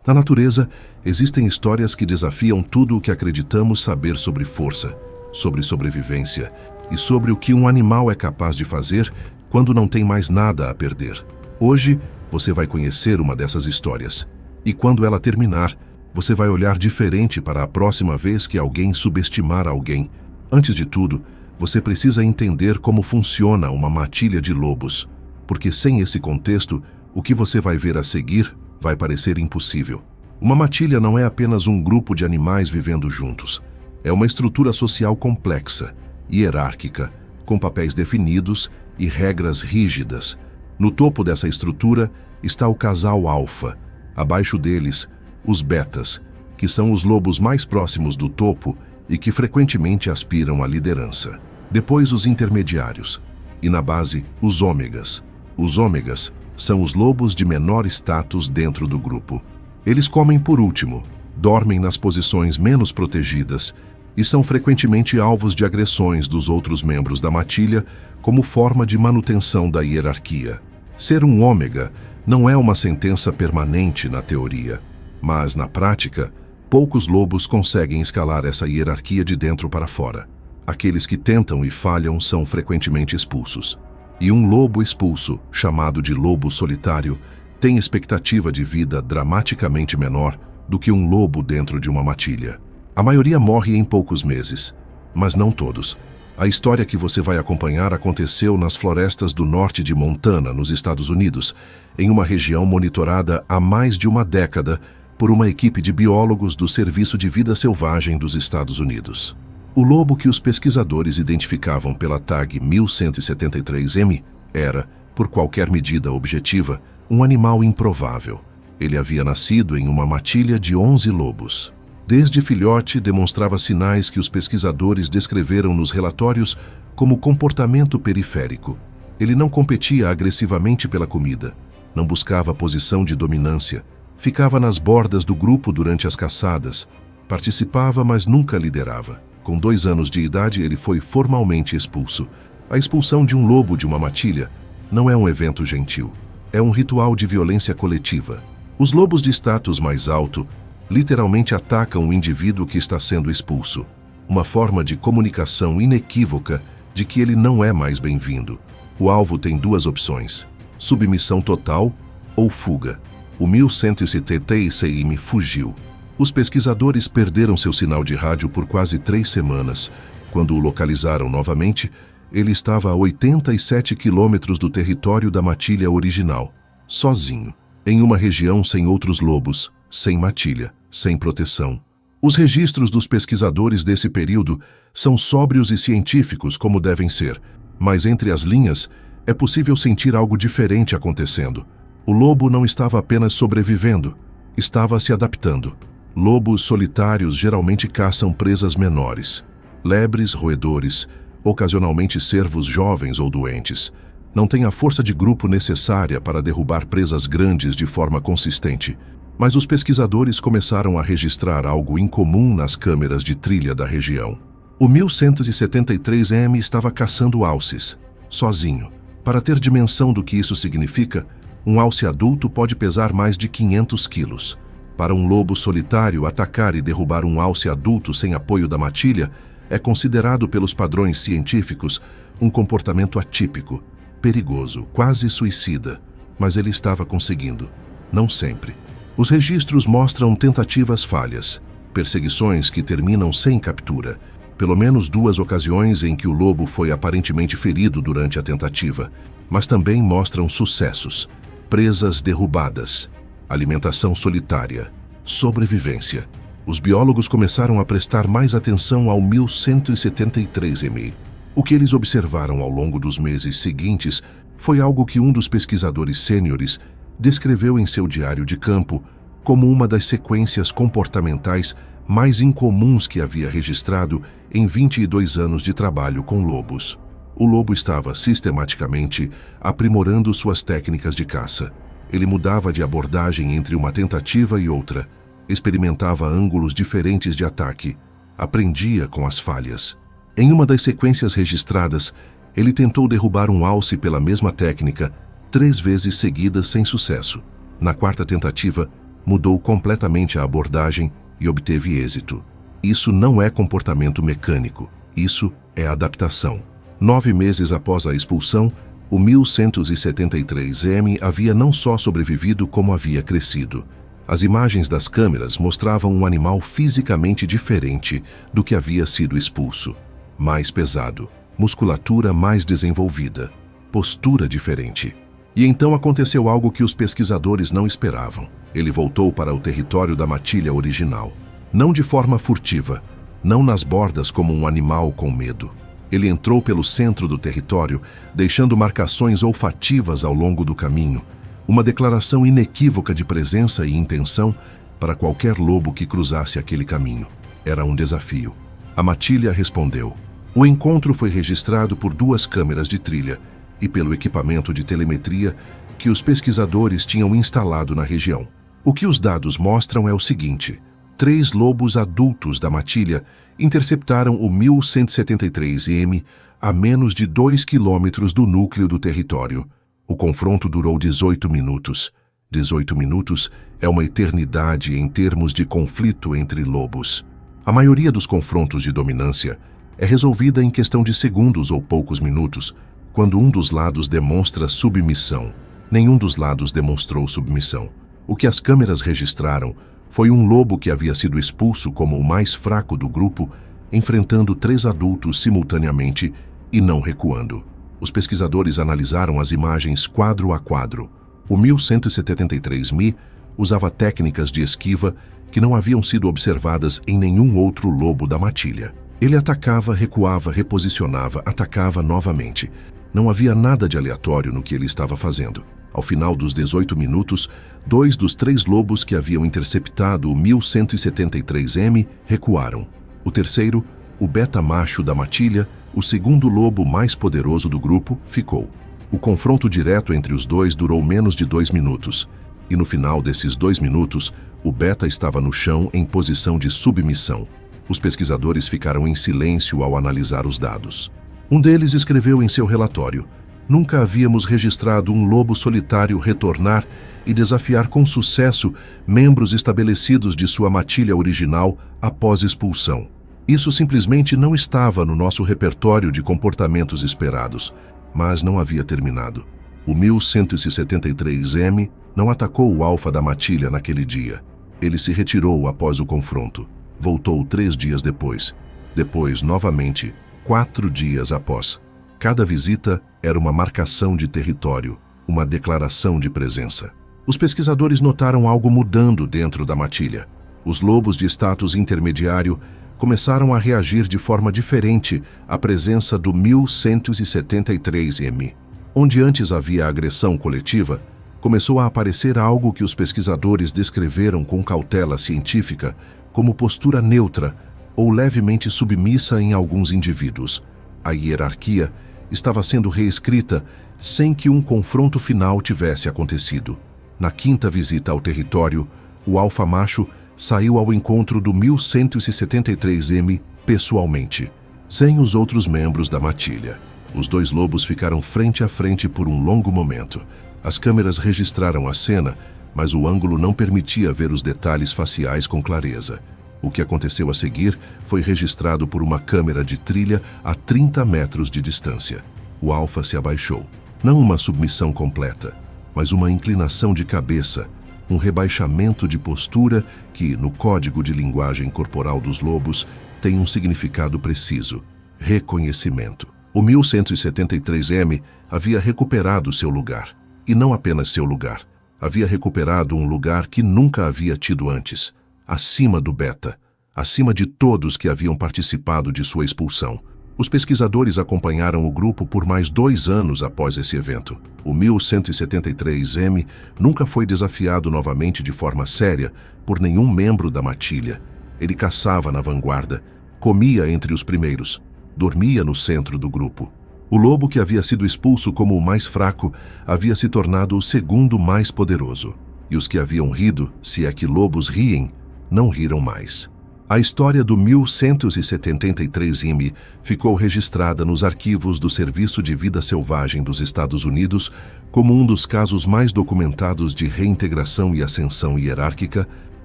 Na natureza, existem histórias que desafiam tudo o que acreditamos saber sobre força, sobre sobrevivência e sobre o que um animal é capaz de fazer quando não tem mais nada a perder. Hoje, você vai conhecer uma dessas histórias. E quando ela terminar, você vai olhar diferente para a próxima vez que alguém subestimar alguém. Antes de tudo, você precisa entender como funciona uma matilha de lobos, porque sem esse contexto, o que você vai ver a seguir vai parecer impossível. Uma matilha não é apenas um grupo de animais vivendo juntos. É uma estrutura social complexa, hierárquica, com papéis definidos e regras rígidas. No topo dessa estrutura está o casal alfa. Abaixo deles, os betas, que são os lobos mais próximos do topo e que frequentemente aspiram à liderança. Depois, os intermediários. E na base, os ômegas. Os ômegas são os lobos de menor status dentro do grupo. Eles comem por último, dormem nas posições menos protegidas e são frequentemente alvos de agressões dos outros membros da matilha como forma de manutenção da hierarquia. Ser um ômega não é uma sentença permanente na teoria, mas na prática, poucos lobos conseguem escalar essa hierarquia de dentro para fora. Aqueles que tentam e falham são frequentemente expulsos. E um lobo expulso, chamado de lobo solitário, tem expectativa de vida dramaticamente menor do que um lobo dentro de uma matilha. A maioria morre em poucos meses, mas não todos. A história que você vai acompanhar aconteceu nas florestas do norte de Montana, nos Estados Unidos, em uma região monitorada há mais de uma década por uma equipe de biólogos do Serviço de Vida Selvagem dos Estados Unidos. O lobo que os pesquisadores identificavam pela tag 1173M era, por qualquer medida objetiva, um animal improvável. Ele havia nascido em uma matilha de 11 lobos. Desde filhote, demonstrava sinais que os pesquisadores descreveram nos relatórios como comportamento periférico. Ele não competia agressivamente pela comida, não buscava posição de dominância, ficava nas bordas do grupo durante as caçadas, participava, mas nunca liderava. Com 2 anos de idade, ele foi formalmente expulso. A expulsão de um lobo de uma matilha não é um evento gentil, é um ritual de violência coletiva. Os lobos de status mais alto literalmente atacam o indivíduo que está sendo expulso, uma forma de comunicação inequívoca de que ele não é mais bem-vindo. O alvo tem 2 opções: submissão total ou fuga. O 1173M fugiu. Os pesquisadores perderam seu sinal de rádio por quase 3 semanas. Quando o localizaram novamente, ele estava a 87 quilômetros do território da matilha original, sozinho, em uma região sem outros lobos, sem matilha, sem proteção. Os registros dos pesquisadores desse período são sóbrios e científicos como devem ser, mas entre as linhas é possível sentir algo diferente acontecendo. O lobo não estava apenas sobrevivendo, estava se adaptando. Lobos solitários geralmente caçam presas menores, lebres, roedores, ocasionalmente cervos jovens ou doentes. Não têm a força de grupo necessária para derrubar presas grandes de forma consistente. Mas os pesquisadores começaram a registrar algo incomum nas câmeras de trilha da região. O 1173M estava caçando alces, sozinho. Para ter dimensão do que isso significa, um alce adulto pode pesar mais de 500 quilos. Para um lobo solitário, atacar e derrubar um alce adulto sem apoio da matilha é considerado pelos padrões científicos um comportamento atípico, perigoso, quase suicida. Mas ele estava conseguindo. Não sempre. Os registros mostram tentativas falhas, perseguições que terminam sem captura, pelo menos 2 ocasiões em que o lobo foi aparentemente ferido durante a tentativa, mas também mostram sucessos, presas derrubadas, alimentação solitária, sobrevivência. Os biólogos começaram a prestar mais atenção ao 1173M. O que eles observaram ao longo dos meses seguintes foi algo que um dos pesquisadores sêniores descreveu em seu diário de campo como uma das sequências comportamentais mais incomuns que havia registrado em 22 anos de trabalho com lobos. O lobo estava sistematicamente aprimorando suas técnicas de caça. Ele mudava de abordagem entre uma tentativa e outra, experimentava ângulos diferentes de ataque, aprendia com as falhas. Em uma das sequências registradas, ele tentou derrubar um alce pela mesma técnica 3 vezes seguidas sem sucesso. Na 4ª tentativa, mudou completamente a abordagem e obteve êxito. Isso não é comportamento mecânico, isso é adaptação. 9 meses após a expulsão, o 1173M havia não só sobrevivido como havia crescido. As imagens das câmeras mostravam um animal fisicamente diferente do que havia sido expulso. Mais pesado, musculatura mais desenvolvida, postura diferente. E então aconteceu algo que os pesquisadores não esperavam. Ele voltou para o território da matilha original. Não de forma furtiva, não nas bordas como um animal com medo. Ele entrou pelo centro do território, deixando marcações olfativas ao longo do caminho, uma declaração inequívoca de presença e intenção para qualquer lobo que cruzasse aquele caminho. Era um desafio. A matilha respondeu. O encontro foi registrado por 2 câmeras de trilha e pelo equipamento de telemetria que os pesquisadores tinham instalado na região. O que os dados mostram é o seguinte: 3 lobos adultos da matilha interceptaram o 1173M a menos de 2 quilômetros do núcleo do território. O confronto durou 18 minutos. 18 minutos é uma eternidade em termos de conflito entre lobos. A maioria dos confrontos de dominância é resolvida em questão de segundos ou poucos minutos, quando um dos lados demonstra submissão. Nenhum dos lados demonstrou submissão. O que as câmeras registraram foi um lobo que havia sido expulso como o mais fraco do grupo, enfrentando 3 adultos simultaneamente e não recuando. Os pesquisadores analisaram as imagens quadro a quadro. O 1173Mi usava técnicas de esquiva que não haviam sido observadas em nenhum outro lobo da matilha. Ele atacava, recuava, reposicionava, atacava novamente. Não havia nada de aleatório no que ele estava fazendo. Ao final dos 18 minutos, 2 dos 3 lobos que haviam interceptado o 1173M recuaram. O terceiro, o beta macho da matilha, o segundo lobo mais poderoso do grupo, ficou. O confronto direto entre os dois durou menos de 2 minutos. E no final desses 2 minutos, o beta estava no chão em posição de submissão. Os pesquisadores ficaram em silêncio ao analisar os dados. Um deles escreveu em seu relatório: "Nunca havíamos registrado um lobo solitário retornar e desafiar com sucesso membros estabelecidos de sua matilha original após expulsão. Isso simplesmente não estava no nosso repertório de comportamentos esperados." Mas não havia terminado. O 1173M não atacou o alfa da matilha naquele dia. Ele se retirou após o confronto. Voltou 3 dias depois. Depois, novamente, 4 dias após. Cada visita era uma marcação de território, uma declaração de presença. Os pesquisadores notaram algo mudando dentro da matilha. Os lobos de status intermediário começaram a reagir de forma diferente à presença do 1173M. Onde antes havia agressão coletiva, começou a aparecer algo que os pesquisadores descreveram com cautela científica como postura neutra ou levemente submissa em alguns indivíduos. A hierarquia estava sendo reescrita sem que um confronto final tivesse acontecido. Na 5ª visita ao território, o alfa macho saiu ao encontro do 1173M pessoalmente, sem os outros membros da matilha. Os 2 lobos ficaram frente a frente por um longo momento. As câmeras registraram a cena, mas o ângulo não permitia ver os detalhes faciais com clareza. O que aconteceu a seguir foi registrado por uma câmera de trilha a 30 metros de distância. O alfa se abaixou. Não uma submissão completa, mas uma inclinação de cabeça, um rebaixamento de postura que, no código de linguagem corporal dos lobos, tem um significado preciso: reconhecimento. O 1173M havia recuperado seu lugar. E não apenas seu lugar. Havia recuperado um lugar que nunca havia tido antes. Acima do beta. Acima de todos que haviam participado de sua expulsão. Os pesquisadores acompanharam o grupo por mais 2 anos após esse evento. O 1173M nunca foi desafiado novamente de forma séria por nenhum membro da matilha. Ele caçava na vanguarda, comia entre os primeiros, dormia no centro do grupo. O lobo que havia sido expulso como o mais fraco havia se tornado o segundo mais poderoso. E os que haviam rido, se é que lobos riem, não riram mais. A história do 1173M ficou registrada nos arquivos do Serviço de Vida Selvagem dos Estados Unidos como um dos casos mais documentados de reintegração e ascensão hierárquica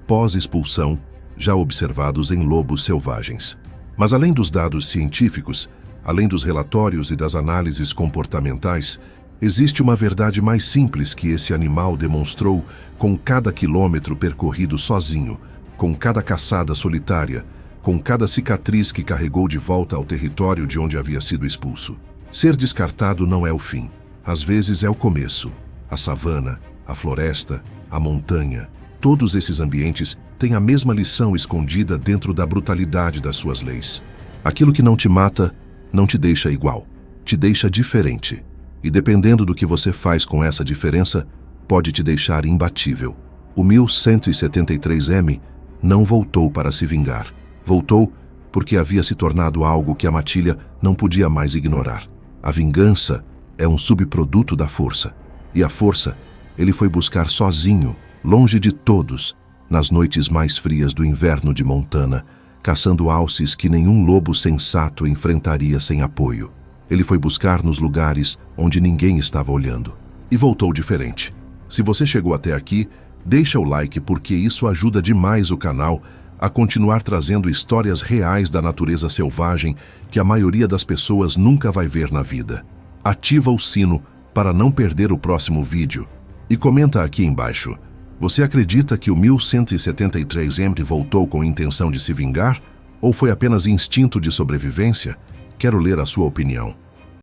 pós-expulsão já observados em lobos selvagens. Mas além dos dados científicos, além dos relatórios e das análises comportamentais, existe uma verdade mais simples que esse animal demonstrou com cada quilômetro percorrido sozinho, com cada caçada solitária, com cada cicatriz que carregou de volta ao território de onde havia sido expulso. Ser descartado não é o fim. Às vezes é o começo. A savana, a floresta, a montanha, todos esses ambientes têm a mesma lição escondida dentro da brutalidade das suas leis. Aquilo que não te mata, não te deixa igual, te deixa diferente. E dependendo do que você faz com essa diferença, pode te deixar imbatível. O 1173M não voltou para se vingar. Voltou porque havia se tornado algo que a matilha não podia mais ignorar. A vingança é um subproduto da força. E a força ele foi buscar sozinho, longe de todos, nas noites mais frias do inverno de Montana, caçando alces que nenhum lobo sensato enfrentaria sem apoio. Ele foi buscar nos lugares onde ninguém estava olhando. E voltou diferente. Se você chegou até aqui, deixa o like porque isso ajuda demais o canal a continuar trazendo histórias reais da natureza selvagem que a maioria das pessoas nunca vai ver na vida. Ativa o sino para não perder o próximo vídeo. E comenta aqui embaixo, você acredita que o 1173M voltou com intenção de se vingar? Ou foi apenas instinto de sobrevivência? Quero ler a sua opinião.